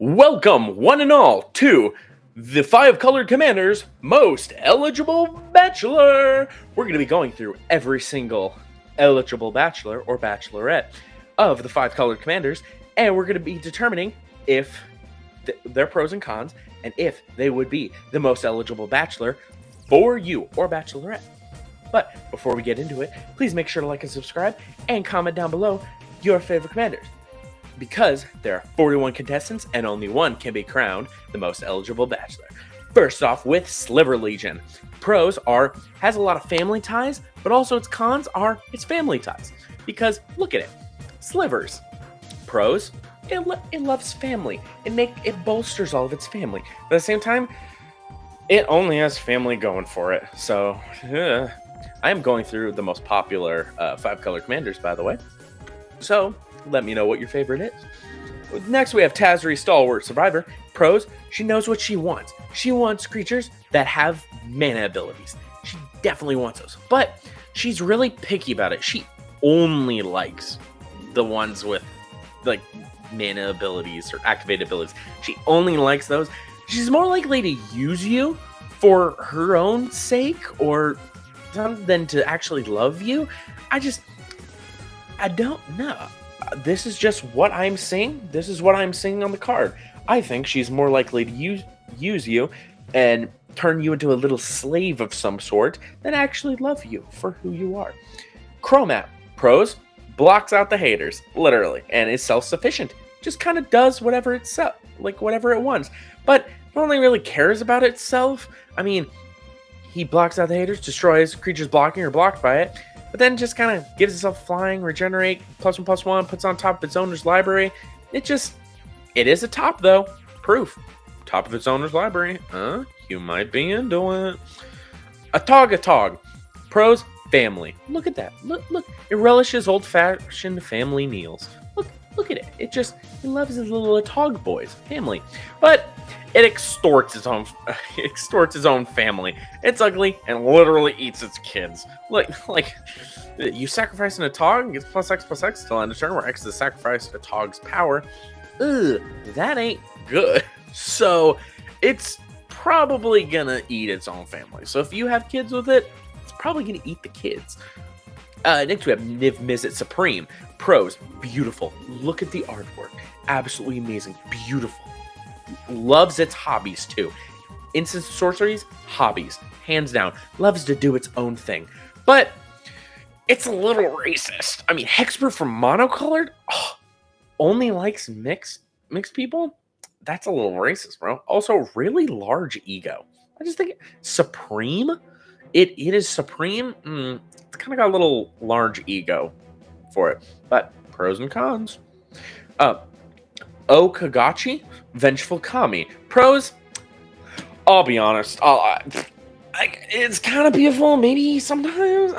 Welcome, one and all, to the Five Colored Commanders Most Eligible Bachelor. We're going to be going through every single eligible bachelor or bachelorette of the Five Colored Commanders, and we're going to be determining if their pros and cons and if they would be the most eligible bachelor for you or bachelorette. But before we get into it, please make sure to like and subscribe and comment down below your favorite commanders, because there are 41 contestants and only one can be crowned the most eligible bachelor. First off, with Sliver Legion. Pros are, has a lot of family ties, but also its cons are its family ties. Because look at it, slivers. Pros, it loves family. It bolsters all of its family. But at the same time, it only has family going for it. So, I am going through the most popular Five Color Commanders, by the way. So, let me know what your favorite is. Next, we have Tazri, Stalwart Survivor. Pros, she knows what she wants. She wants creatures that have mana abilities. She definitely wants those. But she's really picky about it. She only likes the ones with, like, mana abilities or activated abilities. She only likes those. She's more likely to use you for her own sake or than to actually love you. I don't know. This is just what I'm seeing. This is what I'm seeing on the card. I think she's more likely to use you and turn you into a little slave of some sort than actually love you for who you are. Chromat. Pros, blocks out the haters, literally, and is self-sufficient. Just kind of does whatever whatever it wants. But it only really cares about itself. I mean, he blocks out the haters, destroys creatures blocking or blocked by it, but then just kind of gives itself flying, regenerate, +1/+1, puts on top of its owner's library. It is a top, though. Proof. Top of its owner's library. You might be into it. Atog. Pros, family. Look at that. Look. It relishes old-fashioned family meals. Look at it. It loves its little Atog boys. Family. But it extorts its own family. It's ugly and literally eats its kids. Like you sacrifice an Atog and gets +X/+X till end of turn, where X is the sacrificed Atog's power. Ugh, that ain't good. So it's probably gonna eat its own family. So if you have kids with it, it's probably gonna eat the kids. Next we have Niv Mizzet Supreme. Pros, beautiful. Look at the artwork. Absolutely amazing. Beautiful. Loves its hobbies too. Instant sorceries, hobbies. Hands down. Loves to do its own thing. But it's a little racist. I mean, Hexproof from Monocolored only likes mixed people? That's a little racist, bro. Also, really large ego. I just think Supreme? It is Supreme. It's kind of got a little large ego for it. But pros and cons. Kagachi, Vengeful Kami. Pros, I'll be honest. It's kind of beautiful, maybe sometimes,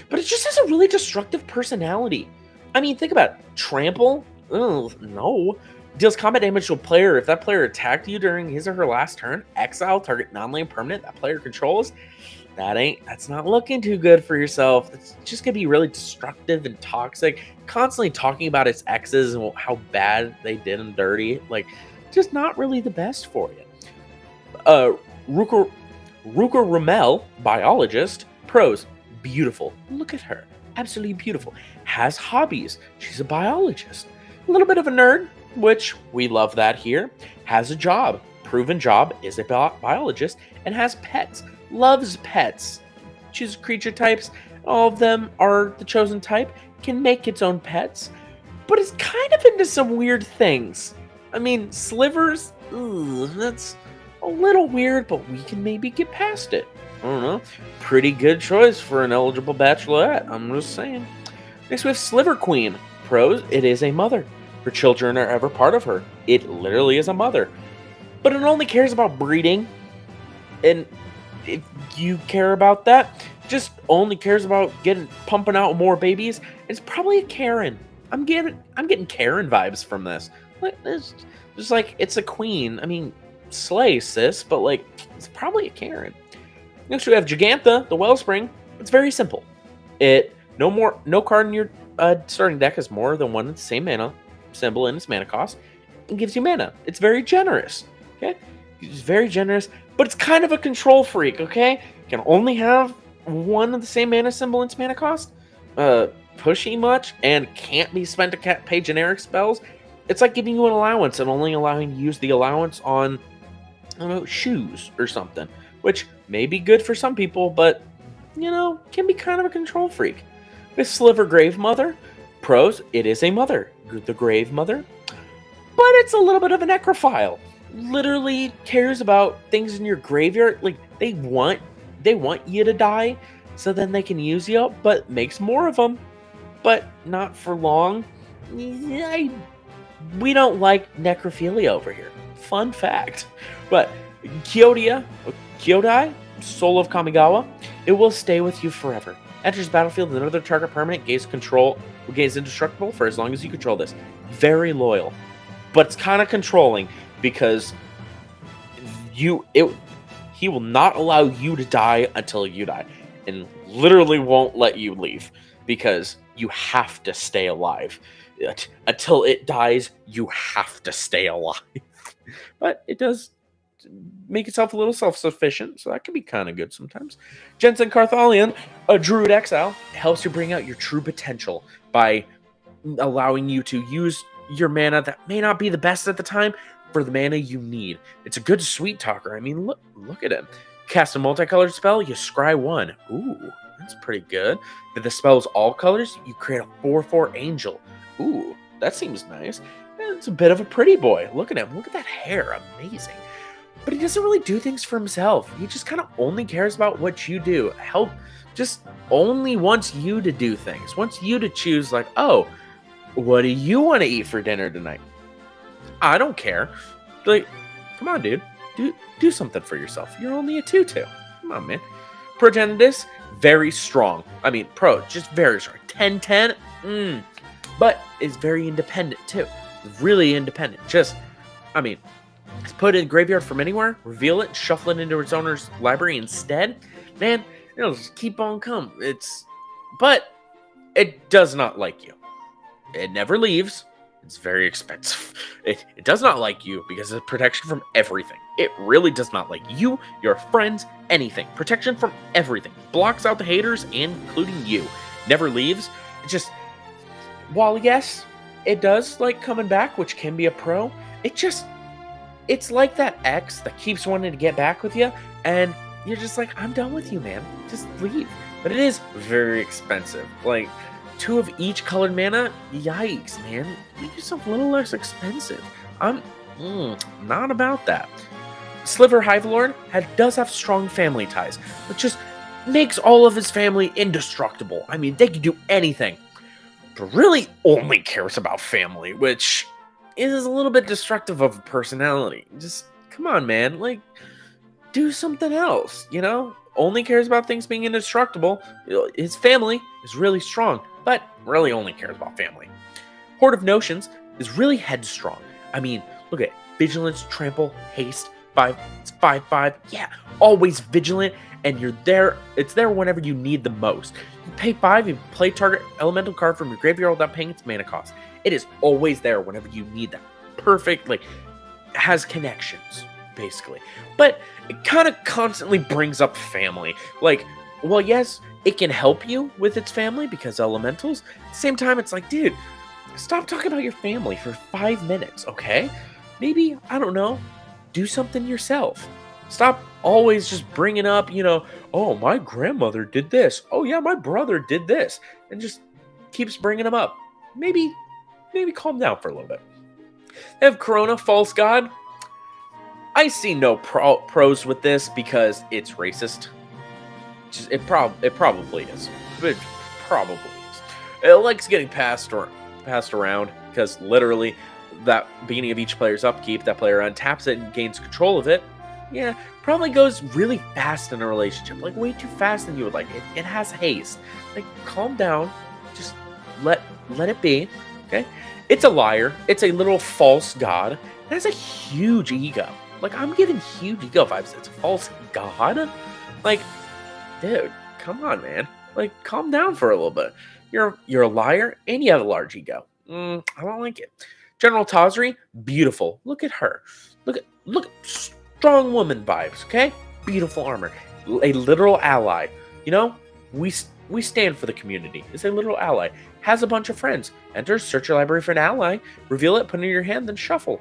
but it just has a really destructive personality. I mean, think about it. Trample? No. Deals combat damage to a player if that player attacked you during his or her last turn. Exile, target non-land permanent that player controls. That's not looking too good for yourself. It's just gonna be really destructive and toxic. Constantly talking about its exes and how bad they did them dirty. Like, just not really the best for you. Ruka Ramel, Biologist. Pros, beautiful. Look at her. Absolutely beautiful. Has hobbies. She's a biologist. A little bit of a nerd, which we love that here. Has a job. Proven job, is a biologist, and has pets. Loves pets. Choose creature types. All of them are the chosen type. Can make its own pets. But it's kind of into some weird things. I mean, slivers, that's a little weird, but we can maybe get past it. I don't know. Pretty good choice for an eligible bachelorette. I'm just saying. Next we have Sliver Queen. Pros, it is a mother. Her children are ever part of her. It literally is a mother. But it only cares about breeding. And if you care about that, just only cares about pumping out more babies, it's probably a Karen. I'm getting Karen vibes from this. It's just like, it's a queen. I mean, slay, sis, but like, it's probably a Karen. Next we have Gigantha, the Wellspring. It's very simple. No card in your starting deck has more than one of the same mana symbol in its mana cost. and gives you mana. It's very generous. Okay, it's very generous, but it's kind of a control freak. Okay, you can only have one of the same mana symbol in its mana cost. Pushy much, and can't be spent to pay generic spells. It's like giving you an allowance and only allowing you to use the allowance on, I don't know, shoes or something, which may be good for some people, but can be kind of a control freak. With Sliver Grave Mother, pros: it is a mother, the Grave Mother, but it's a little bit of a necrophile. Literally cares about things in your graveyard. Like they want you to die, so then they can use you, but makes more of them, but not for long. We don't like necrophilia over here. Fun fact. But Kyodai, Soul of Kamigawa, it will stay with you forever. Enters battlefield and another target permanent gains indestructible for as long as you control this. Very loyal. But it's kind of controlling because he will not allow you to die until you die. And literally won't let you leave because you have to stay alive. Until it dies, you have to stay alive. But it does make itself a little self-sufficient, so that can be kind of good sometimes. Jensen Carthalion, a Druid Exile, helps you bring out your true potential by allowing you to use your mana that may not be the best at the time for the mana you need. It's a good sweet talker. I mean, look at him. Cast a multicolored spell, you scry 1. Ooh, that's pretty good. If the spell is all colors, you create a 4/4 angel. Ooh, that seems nice. It's a bit of a pretty boy. Look at him. Look at that hair. Amazing. But he doesn't really do things for himself. He just kind of only cares about what you do. Just only wants you to do things. Wants you to choose, like, oh, what do you want to eat for dinner tonight? I don't care. Like, come on, dude. Do something for yourself. You're only a 2/2. Come on, man. Progenitus, very strong. I mean, just very strong. 10/10. But is very independent, too. Really independent. Just put it in graveyard from anywhere, reveal it, shuffle it into its owner's library instead. Man, it'll just keep on coming. But it does not like you. It never leaves. It's very expensive. It does not like you because it's protection from everything. It really does not like you, your friends, anything. Protection from everything. Blocks out the haters, including you. Never leaves. While yes, it does like coming back, which can be a pro, it's like that ex that keeps wanting to get back with you, and you're just like, I'm done with you, man. Just leave. But it is very expensive. Like, 2 of each colored mana? Yikes, man. Make yourself a little less expensive. I'm not about that. Sliver Hivelord does have strong family ties, but just makes all of his family indestructible. I mean, they can do anything. But really only cares about family, which is a little bit destructive of a personality. Just, come on, man. Like, do something else, Only cares about things being indestructible. His family is really strong, but really only cares about family. Horde of Notions is really headstrong. I mean, look at it. Vigilance, Trample, Haste, 5. It's 5/5. Yeah, always vigilant, and you're there. It's there whenever you need the most. You pay 5, you play target elemental card from your graveyard without paying its mana cost. It is always there whenever you need that. Perfect, has connections, basically. But it kind of constantly brings up family. Well, yes, it can help you with its family because elementals. At the same time, it's like, dude, stop talking about your family for 5 minutes, okay? Maybe, I don't know, do something yourself. Stop always just bringing up, oh, my grandmother did this. Oh, yeah, my brother did this. And just keeps bringing them up. Maybe calm down for a little bit. They have Corona, False God. I see no pros with this because it's racist. It probably is. It probably is. It likes getting passed around because literally that beginning of each player's upkeep, that player untaps it and gains control of it. Yeah, probably goes really fast in a relationship, like way too fast than you would like. It has haste. Like, calm down. Just let it be. Okay? It's a liar. It's a little false god. It has a huge ego. Like, I'm getting huge ego vibes. It's a false god? Like, dude, come on, man. Like, calm down for a little bit. You're a liar and you have a large ego. I don't like it. General Tazri, beautiful. Look at her. Look strong woman vibes, okay? Beautiful armor. A literal ally. You know, we stand for the community. Is a literal ally. Has a bunch of friends. Enters, search your library for an ally, reveal it, put it in your hand, then shuffle.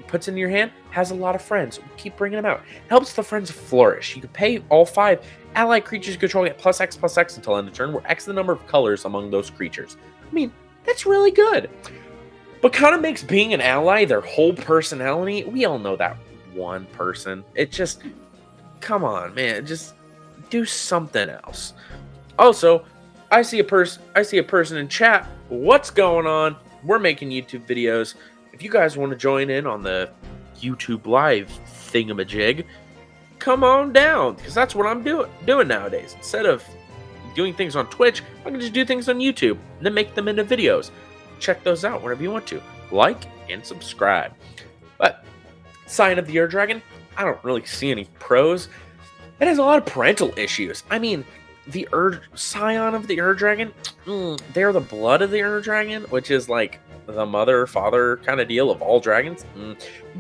Puts it in your hand, has a lot of friends. Keep bringing them out. Helps the friends flourish. You can pay all 5 ally creatures you control get +X until end of turn, where X is the number of colors among those creatures. I mean, that's really good. But kind of makes being an ally their whole personality. We all know that one person. It just, come on, man. Just do something else. Also, I see a person in chat. What's going on? We're making YouTube videos. If you guys want to join in on the YouTube live thingamajig, come on down, because that's what I'm doing nowadays. Instead of doing things on Twitch, I can just do things on YouTube and then make them into videos. Check those out whenever you want to. Like and subscribe. But Scion of the Air Dragon, I don't really see any pros. It has a lot of parental issues. I mean, the Scion of the Air Dragon, they're the blood of the Air Dragon, which is like the mother, father kind of deal of all dragons.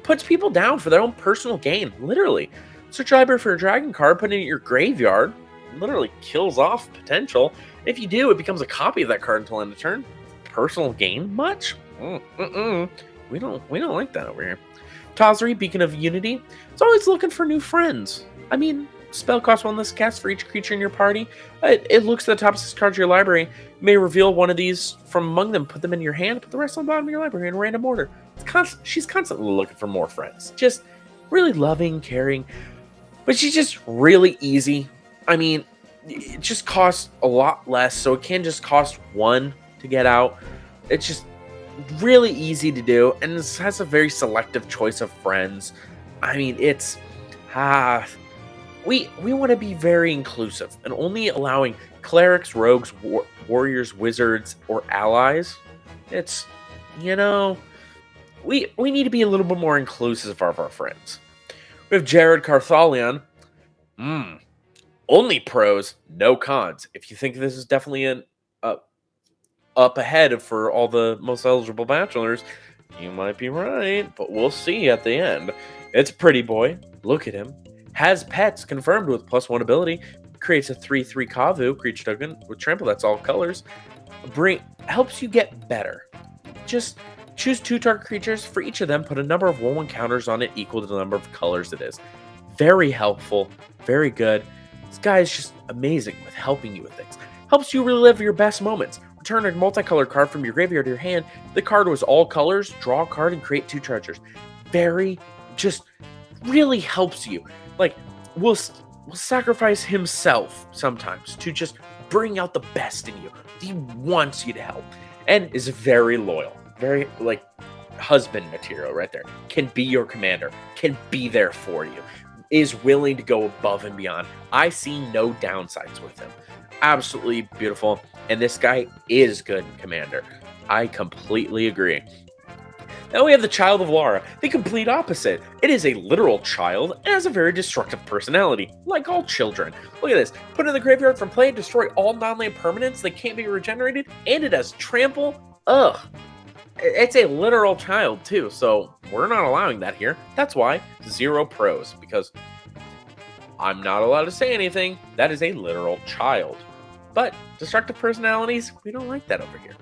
Puts people down for their own personal gain, literally. Search your library for a dragon card, put it in your graveyard, literally kills off potential. If you do, it becomes a copy of that card until end of turn. Personal gain much? We don't like that over here. Tazri, Beacon of Unity, it's always looking for new friends. I mean, spell costs 1 less cast for each creature in your party. It looks at the top 6 cards of your library. You may reveal one of these from among them, put them in your hand, put the rest on the bottom of your library in random order. She's constantly looking for more friends. Just really loving, caring, but she's just really easy. I mean, it just costs a lot less, so it can just cost 1 to get out. It's just really easy to do, and it has a very selective choice of friends. I mean, it's we want to be very inclusive and only allowing clerics, rogues, warriors, wizards, or allies. It's, you know, we need to be a little bit more inclusive of our friends. We have Jared Carthalion. Only pros, no cons. If you think this is definitely an up ahead for all the most eligible bachelors, you might be right, but we'll see at the end. It's a pretty boy. Look at him. Has pets confirmed with +1 ability. Creates a 3/3 Kavu creature token with trample. That's all colors. Helps you get better. Just choose 2 target creatures. For each of them, put a number of 1/1 counters on it equal to the number of colors it is. Very helpful. Very good. This guy is just amazing with helping you with things. Helps you relive your best moments. Return a multicolored card from your graveyard to your hand. The card was all colors. Draw a card and create 2 treasures. Just really helps you. Like, will sacrifice himself sometimes to just bring out the best in you. He wants you to help and is very loyal. Very, like, husband material right there. Can be your commander. Can be there for you. Is willing to go above and beyond. I see no downsides with him. Absolutely beautiful. And this guy is good commander. I completely agree. Now we have the Child of Lara, the complete opposite. It is a literal child and has a very destructive personality, like all children. Look at this. Put it in the graveyard from play, destroy all non-land permanents that can't be regenerated, and it has trample. Ugh. It's a literal child too, so we're not allowing that here. That's why 0 pros, because I'm not allowed to say anything. That is a literal child. But destructive personalities, we don't like that over here.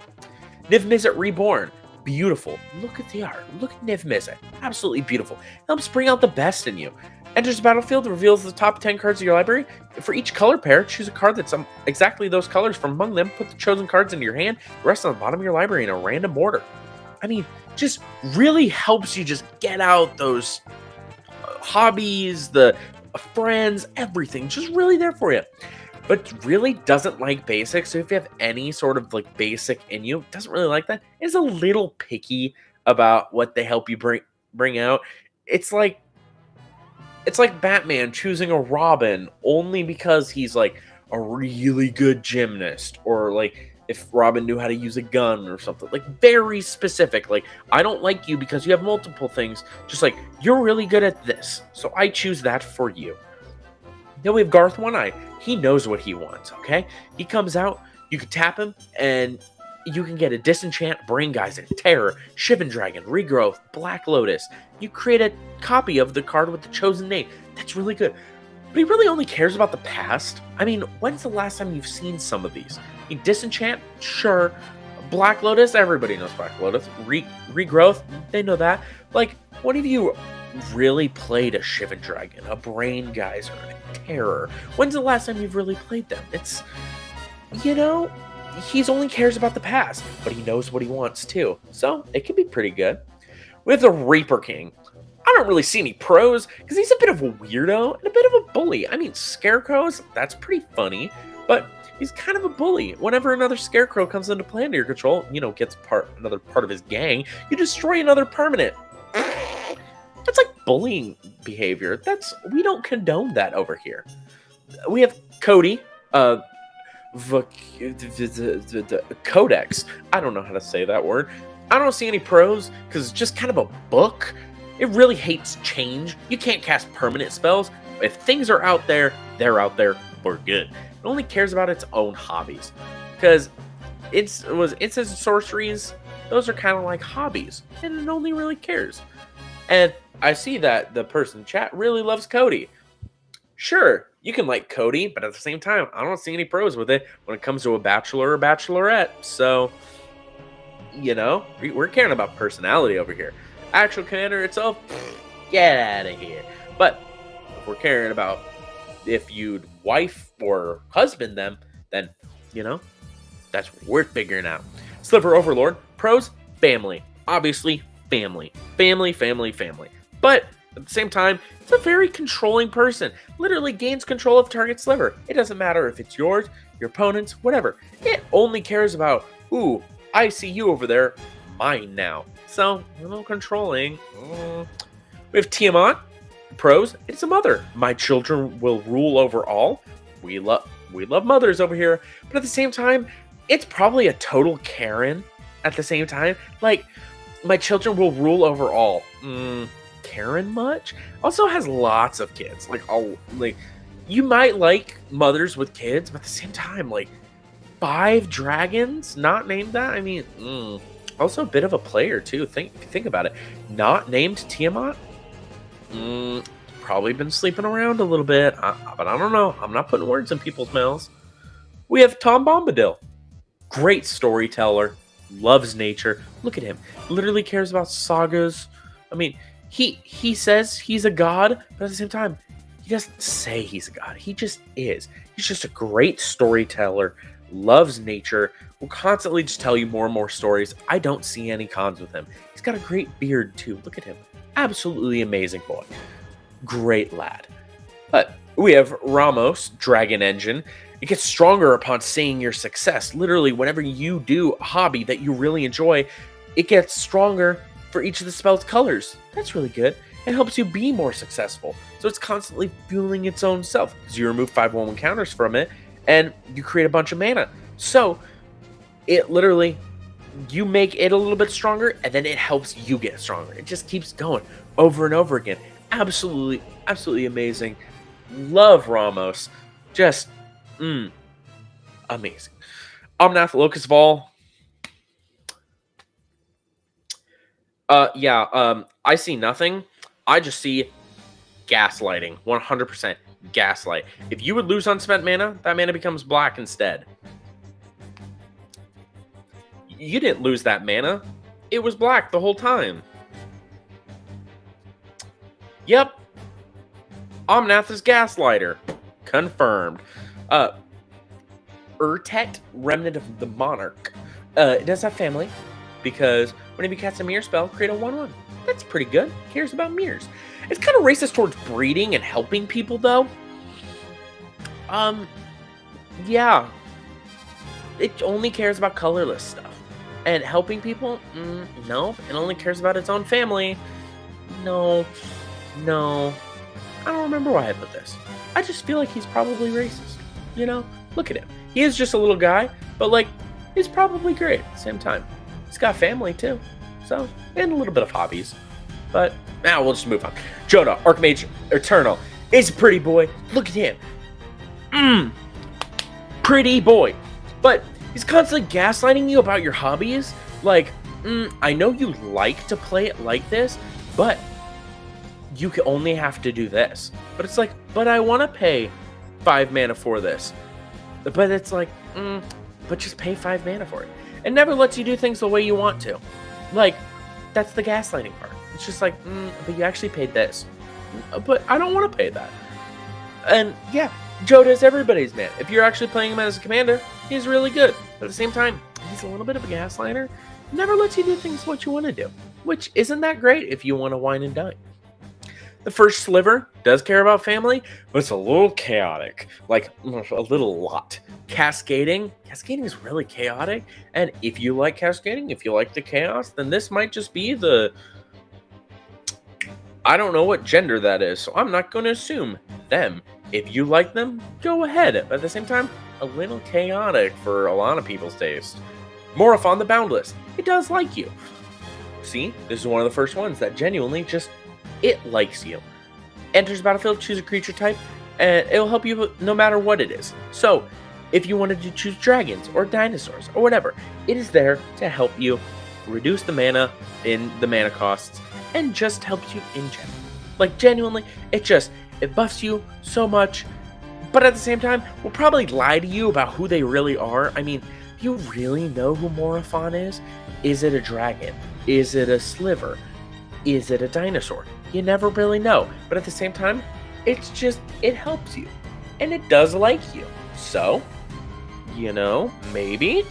Niv Mizzet Reborn. Beautiful. Look at the art. Look at Niv Mizzet. Absolutely beautiful. Helps bring out the best in you. Enters the battlefield, reveals the top 10 cards of your library. For each color pair, choose a card that's exactly those colors from among them. Put the chosen cards into your hand. The rest on the bottom of your library in a random order. I mean, just really helps you just get out those hobbies, the friends, everything. Just really there for you. But really doesn't like basic. So if you have any sort of like basic in you, doesn't really like that. Is a little picky about what they help you bring out. It's like Batman choosing a Robin only because he's like a really good gymnast, or like if Robin knew how to use a gun or something. Like very specific. Like, I don't like you because you have multiple things. Just like, you're really good at this, so I choose that for you. Then we have Garth One Eye. He knows what he wants, okay? He comes out, you can tap him, and You can get a Disenchant, Brain Geyser, Terror, Shivan Dragon, Regrowth, Black Lotus. You create a copy of the card with the chosen name. That's really good. But he really only cares about the past. I mean, when's the last time you've seen some of these? I mean, Disenchant, sure. Black Lotus, everybody knows Black Lotus. Regrowth, they know that. Like, when have you really played a Shivan Dragon, a Brain Geyser, a Terror? When's the last time you've really played them? It's, you know, he's only cares about the past, but he knows what he wants too. So it can be pretty good. With the Reaper King, I don't really see any pros because he's a bit of a weirdo and a bit of a bully. I mean, scarecrows, that's pretty funny, but he's kind of a bully. Whenever another scarecrow comes into play under your control, you know, gets another part of his gang, you destroy another permanent. That's like bullying behavior. We don't condone that over here. We have Cody, Codex. I don't know how to say that word. I don't see any pros because it's just kind of a book. It really hates change. You can't cast permanent spells. If things are out there, they're out there. We're good. It only cares about its own hobbies because it's and sorceries. Those are kind of like hobbies, and it only really cares. And I see that the person in chat really loves Cody. Sure, you can like Cody, but at the same time, I don't see any pros with it when it comes to a bachelor or bachelorette. So, you know, we're caring about personality over here. Actual commander itself, get out of here. But if we're caring about if you'd wife or husband them, then, you know, that's worth figuring out. Sliver Overlord, pros, family. Obviously, family. Family, family, family. But at the same time, it's a very controlling person. Literally gains control of target sliver. It doesn't matter if it's yours, your opponent's, whatever. It only cares about, ooh, I see you over there, mine now. So, a little controlling. We have Tiamat. Pros, it's a mother. My children will rule over all. We love mothers over here. But at the same time, it's probably a total Karen at the same time. Like, my children will rule over all. Karen much? Also has lots of kids. Like, you might like mothers with kids, but at the same time, like, 5 dragons not named that? I mean, also a bit of a player too. Think about it. Not named Tiamat? Probably been sleeping around a little bit, but I don't know. I'm not putting words in people's mouths. We have Tom Bombadil. Great storyteller. Loves nature. Look at him. Literally cares about sagas. I mean, he says he's a god, but at the same time, he doesn't say he's a god. He just is. He's just a great storyteller. Loves nature. Will constantly just tell you more and more stories. I don't see any cons with him. He's got a great beard too. Look at him. Absolutely amazing boy. Great lad. But we have Ramos, Dragon Engine. It gets stronger upon seeing your success. Literally, whenever you do a hobby that you really enjoy, it gets stronger for each of the spell's colors. That's really good. It helps you be more successful. So it's constantly fueling its own self because you remove 5/1 counters from it and you create a bunch of mana. So it literally, you make it a little bit stronger and then it helps you get stronger. It just keeps going over and over again. Absolutely, absolutely amazing. Love Ramos. Just, amazing. Omnath Locust Vol. I see nothing. I just see gaslighting. 100% gaslight. If you would lose unspent mana, that mana becomes black instead. You didn't lose that mana. It was black the whole time. Yep. Omnath is Gaslighter. Confirmed. Urtet, Remnant of the Monarch. It does have family, because whenever you cast a mirror spell, create a 1/1. That's pretty good. Cares about mirrors. It's kind of racist towards breeding and helping people, though. Yeah. It only cares about colorless stuff. And helping people? No. It only cares about its own family. No. I don't remember why I put this. I just feel like he's probably racist. You know? Look at him. He is just a little guy, but, like, he's probably great at the same time. He's got family, too. So, and a little bit of hobbies. But, now we'll just move on. Jonah, Archmage Eternal, is a pretty boy. Look at him. Pretty boy. But He's constantly gaslighting you about your hobbies. Like, I know you like to play it like this, but you can only have to do this. But it's like, but I want to pay 5 mana for this. But it's like, but just pay 5 mana for it. It never lets you do things the way you want to. Like, that's the gaslighting part. It's just like, but you actually paid this. But I don't want to pay that. And yeah, Jota's everybody's man. If you're actually playing him as a commander, he's really good. But at the same time, he's a little bit of a gaslighter. Never lets you do things what you want to do. Which isn't that great if you want to wine and dine. The first sliver does care about family, but it's a little chaotic. Like, a little lot. Cascading. Cascading is really chaotic. And if you like cascading, if you like the chaos, then this might just be the... I don't know what gender that is, so I'm not going to assume them. If you like them, go ahead. But at the same time, a little chaotic for a lot of people's taste. Morophon the Boundless. It does like you. See, this is one of the first ones that genuinely just... it likes you. Enters the battlefield, choose a creature type, and it'll help you no matter what it is. So, if you wanted to choose dragons or dinosaurs or whatever, it is there to help you reduce the mana in the mana costs and just helps you in general. Like, genuinely, it buffs you so much, but at the same time, will probably lie to you about who they really are. I mean, do you really know who Morophon is? Is it a dragon? Is it a sliver? Is it a dinosaur? You never really know. But at the same time, it's just, it helps you. And it does like you. So, maybe.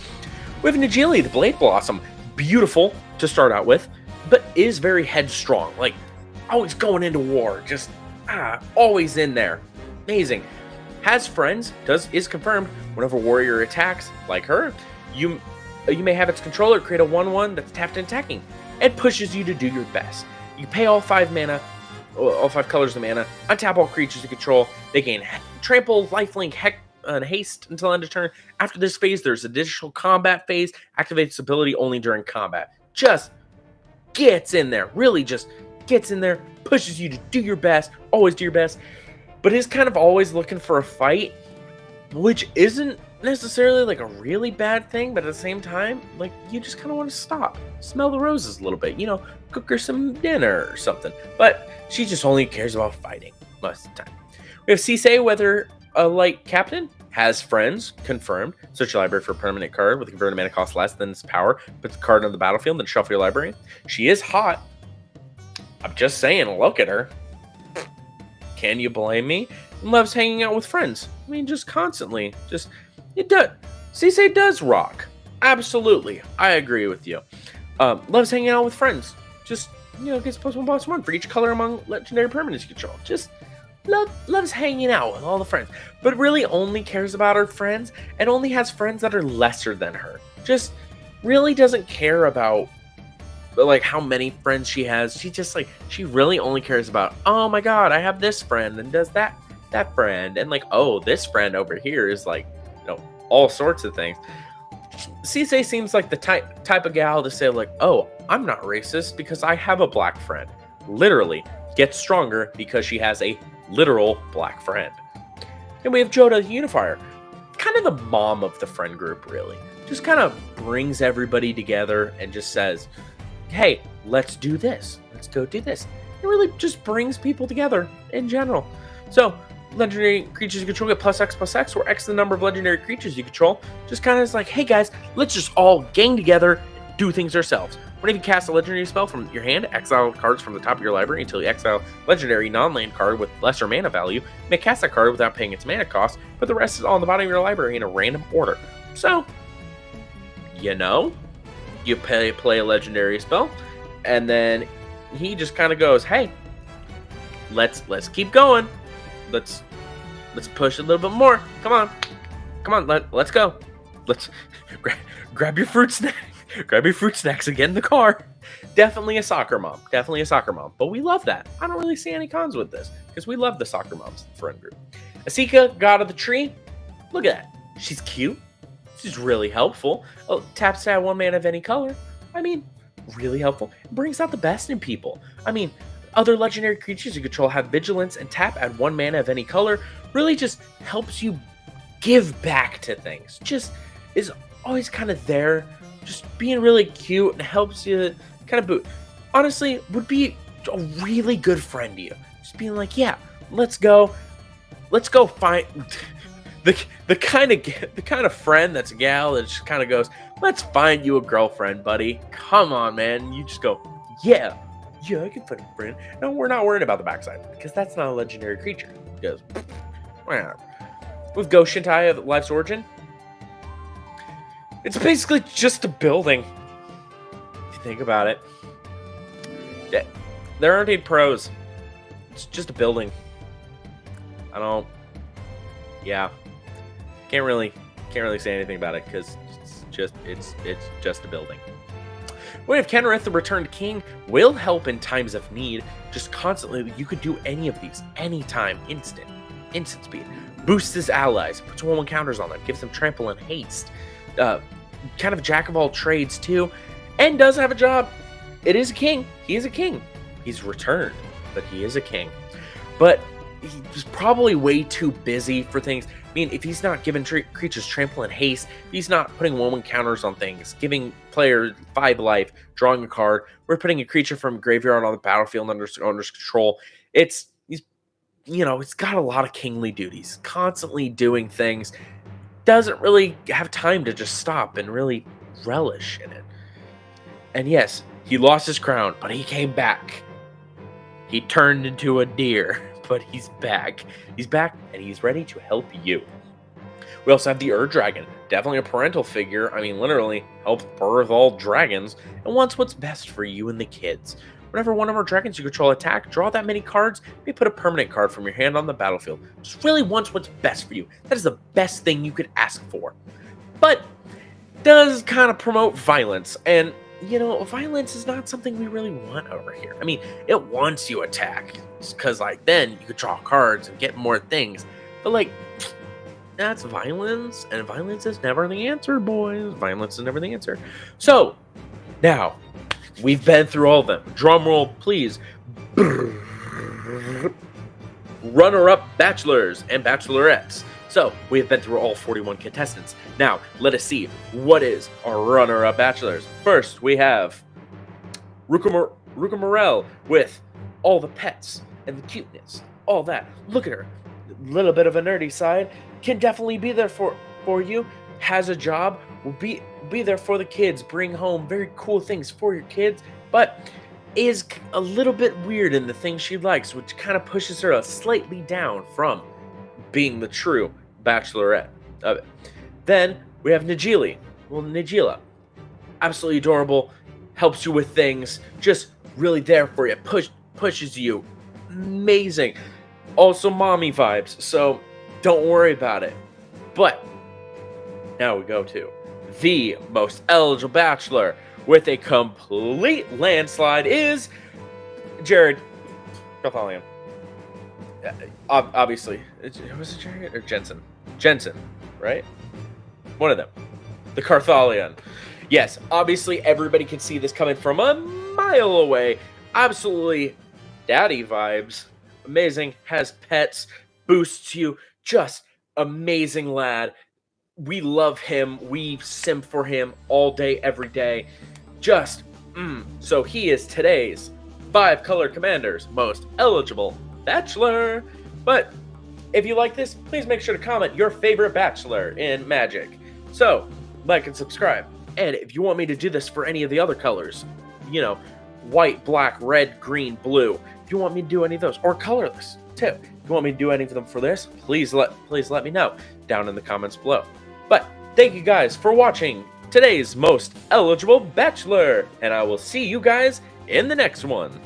We have Najili, the Blade Blossom. Beautiful to start out with, but is very headstrong. Like, always going into war. Just, always in there. Amazing. Has friends, is confirmed. Whenever warrior attacks, like her, you may have its controller create a 1/1 that's tapped and attacking. It pushes you to do your best. You pay all 5 mana, all 5 colors of mana, untap all creatures you control. They gain trample, lifelink, and haste until end of turn. After this phase, there's additional combat phase. Activates ability only during combat. Just gets in there. Really just gets in there, pushes you to do your best, always do your best. But is kind of always looking for a fight, which isn't necessarily like a really bad thing, but at the same time, like, you just kind of want to stop, smell the roses a little bit, cook her some dinner or something. But she just only cares about fighting most of the time. We have Cisse, whether a light captain, has friends, confirmed. Search your library for a permanent card with a converted mana cost less than its power. Put the card on the battlefield, then shuffle your library. She is hot. I'm just saying, look at her. Can you blame me? Loves hanging out with friends. I mean, just constantly. It does. Cisse does rock. Absolutely. I agree with you. Loves hanging out with friends. Just, gets +1/+1 for each color among legendary permanents you control. Just loves hanging out with all the friends. But really only cares about her friends and only has friends that are lesser than her. Just really doesn't care about like how many friends she has. She really only cares about, oh my god, I have this friend and does that friend, and like, oh, this friend over here is like, all sorts of things. Cisse seems like the type of gal to say like, oh, I'm not racist because I have a black friend. Literally gets stronger because she has a literal black friend. And we have Jota the Unifier, kind of the mom of the friend group, really. Just kind of brings everybody together and just says, hey, let's do this. Let's go do this. It really just brings people together in general. So, legendary creatures you control get +X/+X, where X is the number of legendary creatures you control. Just kind of is like, hey guys, let's just all gang together and do things ourselves. Whenever you cast a legendary spell from your hand, exile cards from the top of your library until you exile legendary non-land card with lesser mana value. You may cast that card without paying its mana cost, but the rest is all on the bottom of your library in a random order. So, you play a legendary spell, and then he just kind of goes, hey, let's keep going. Let's push a little bit more. Come on, let's go. Let's grab your fruit snack. Grab your fruit snacks and get in the car. Definitely a soccer mom. But we love that. I don't really see any cons with this because we love the soccer moms friend group. Asika, God of the Tree. Look at that. She's cute. She's really helpful. Oh, taps to add 1 mana of any color. I mean, really helpful. It brings out the best in people. I mean, other legendary creatures you control have vigilance and tap, add 1 mana of any color. Really just helps you give back to things. Just is always kind of there, just being really cute and helps you kind of boot. Honestly, would be a really good friend to you. Just being like, yeah, let's go find the kind of friend that's a gal that just kind of goes, let's find you a girlfriend, buddy. Come on, man. You just go, yeah, I can find a friend. No, we're not worried about the backside because that's not a legendary creature. It goes, with Ghost Shintai of Life's Origin, it's basically just a building. If you think about it, there aren't any pros. It's just a building. Yeah, can't really say anything about it because it's just a building. We have Kenrith, the Returned King, will help in times of need. Just constantly, you could do any of these, anytime, instant speed. Boosts his allies, puts 1/1 counters on them, gives them trample and haste. Kind of jack of all trades too, and does have a job. It is a king. He is a king. He's returned, but he is a king. But he's probably way too busy for things. I mean, if he's not giving creatures trample and haste, if he's not putting 1/1 counters on things, giving player 5 life, drawing a card, we're putting a creature from graveyard on the battlefield under owner's control. He's got a lot of kingly duties, constantly doing things. Doesn't really have time to just stop and really relish in it. And yes, he lost his crown, but he came back. He turned into a deer, but he's back. He's back, and he's ready to help you. We also have the Dragon, definitely a parental figure. I mean, literally helps birth all dragons and wants what's best for you and the kids. Whenever one of our dragons you control attack, draw that many cards, maybe put a permanent card from your hand on the battlefield. Just really wants what's best for you. That is the best thing you could ask for. But does kind of promote violence, and violence is not something we really want over here. I mean, it wants you attack, because then you could draw cards and get more things. But that's violence, and violence is never the answer, boys. Violence is never the answer. So now we've been through all of them. Drum roll, please. Runner-up bachelors and bachelorettes. So we have been through all 41 contestants. Now let us see what is our runner-up bachelors. First, we have Ruka Morel with all the pets and the cuteness, all that. Look at her, a little bit of a nerdy side. Can definitely be there for you. Has a job. Will be there for the kids. Bring home very cool things for your kids. But is a little bit weird in the things she likes, which kind of pushes her slightly down from being the true bachelorette of it. Then we have Nigila. Absolutely adorable. Helps you with things. Just really there for you. Pushes you. Amazing. Also mommy vibes. So don't worry about it. But now we go to the most eligible bachelor with a complete landslide is Jared Carthalion. Obviously. Was it Jared or Jensen? Jensen, right? One of them. The Carthalion. Yes, obviously everybody can see this coming from a mile away. Absolutely daddy vibes. Amazing. Has pets. Boosts you. Just amazing lad. We love him. We simp for him all day, every day. Just, So he is today's 5 color commanders most eligible bachelor. But if you like this, please make sure to comment your favorite bachelor in Magic. So, like and subscribe. And if you want me to do this for any of the other colors, white, black, red, green, blue, if you want me to do any of those, or colorless too, if you want me to do any of them for this, please let me know down in the comments below. But thank you guys for watching today's most eligible bachelor, and I will see you guys in the next one.